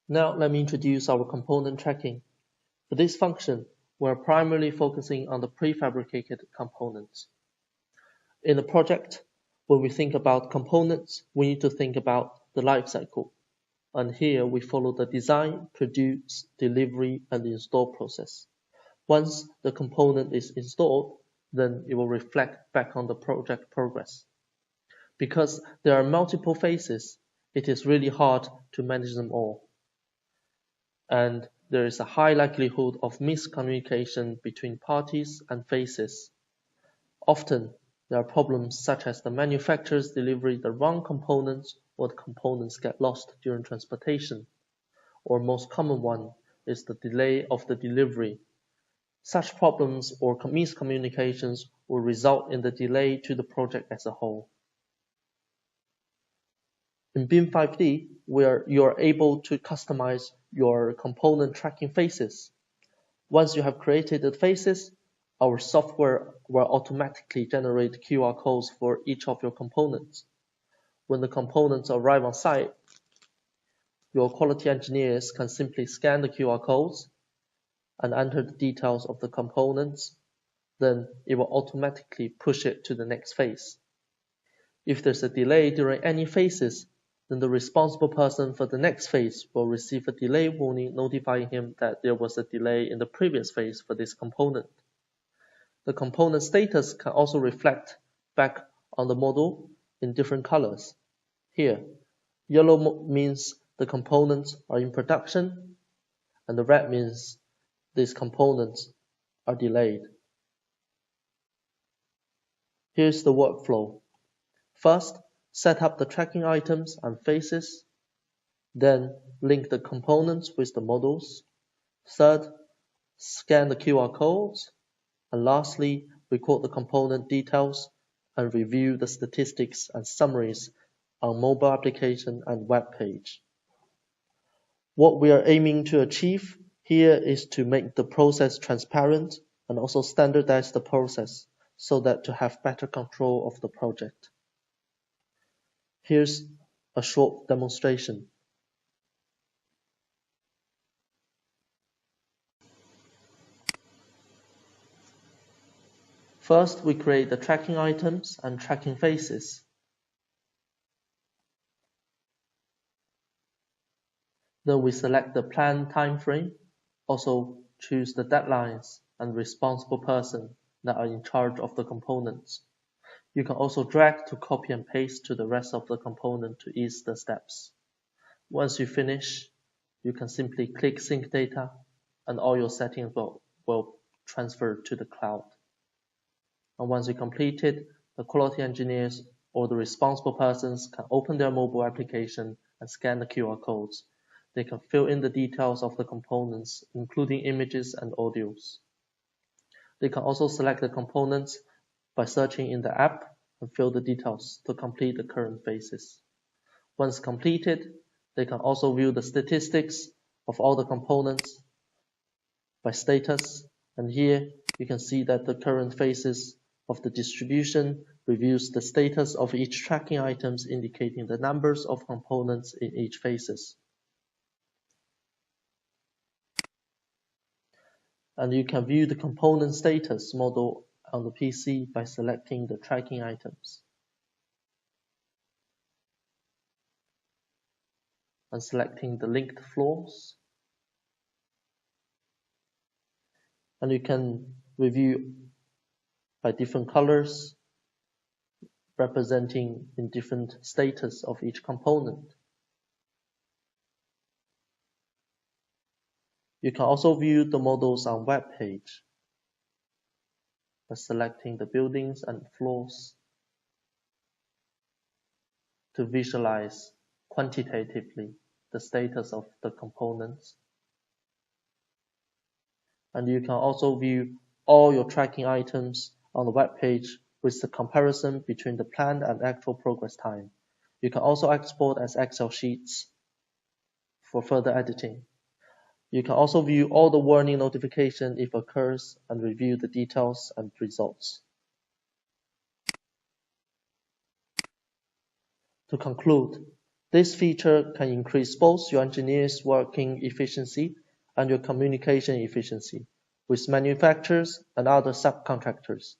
Now let me introduce our component tracking. For this function, we're primarily focusing on the prefabricated components. In a project, when we think about components, we need to think about the life cycle. And here we follow the design, produce, delivery, and install process. Once the component is installed, then it will reflect back on the project progress. Because there are multiple phases, it is really hard to manage them all. And there is a high likelihood of miscommunication between parties and phases. Often, there are problems such as the manufacturers deliver the wrong components or the components get lost during transportation. Or most common one is the delay of the delivery. Such problems or miscommunications will result in the delay to the project as a whole. In BIM 5D, where you are able to customize your component tracking phases. Once you have created the phases, our software will automatically generate QR codes for each of your components. When the components arrive on site, your quality engineers can simply scan the QR codes and enter the details of the components. Then it will automatically push it to the next phase. If there's a delay during any phases, then the responsible person for the next phase will receive a delay warning notifying him that there was a delay in the previous phase for this component. The component status can also reflect back on the model in different colors. Here, yellow means the components are in production, and the red means these components are delayed. Here's the workflow. First, set up the tracking items and phases. Then, link the components with the models. Third, scan the QR codes. And lastly, record the component details and review the statistics and summaries on mobile application and web page. What we are aiming to achieve here is to make the process transparent and also standardize the process so that to have better control of the project. Here's a short demonstration. First, we create the tracking items and tracking phases. Then we select the planned time frame, also choose the deadlines and responsible person that are in charge of the components. You can also drag to copy and paste to the rest of the component to ease the steps. Once you finish, you can simply click Sync Data and all your settings will transfer to the cloud. And once you complete it, the quality engineers or the responsible persons can open their mobile application and scan the QR codes. They can fill in the details of the components, including images and audios. They can also select the components by searching in the app and fill the details to complete the current phases. Once completed, they can also view the statistics of all the components by status. And here you can see that the current phases of the distribution reviews the status of each tracking items, indicating the numbers of components in each phases. And you can view the component status model on the PC by selecting the tracking items and selecting the linked floors. And you can review by different colors representing in different status of each component. You can also view the models on web page by selecting the buildings and floors to visualize quantitatively the status of the components. And you can also view all your tracking items on the web page with the comparison between the planned and actual progress time. You can also export as Excel sheets for further editing. You can also view all the warning notification if occurs and review the details and results. To conclude, This feature can increase both your engineers' working efficiency and your communication efficiency with manufacturers and other subcontractors,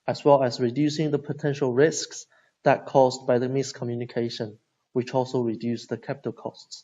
as well as reducing the potential risks that caused by the miscommunication, which also reduce the capital costs.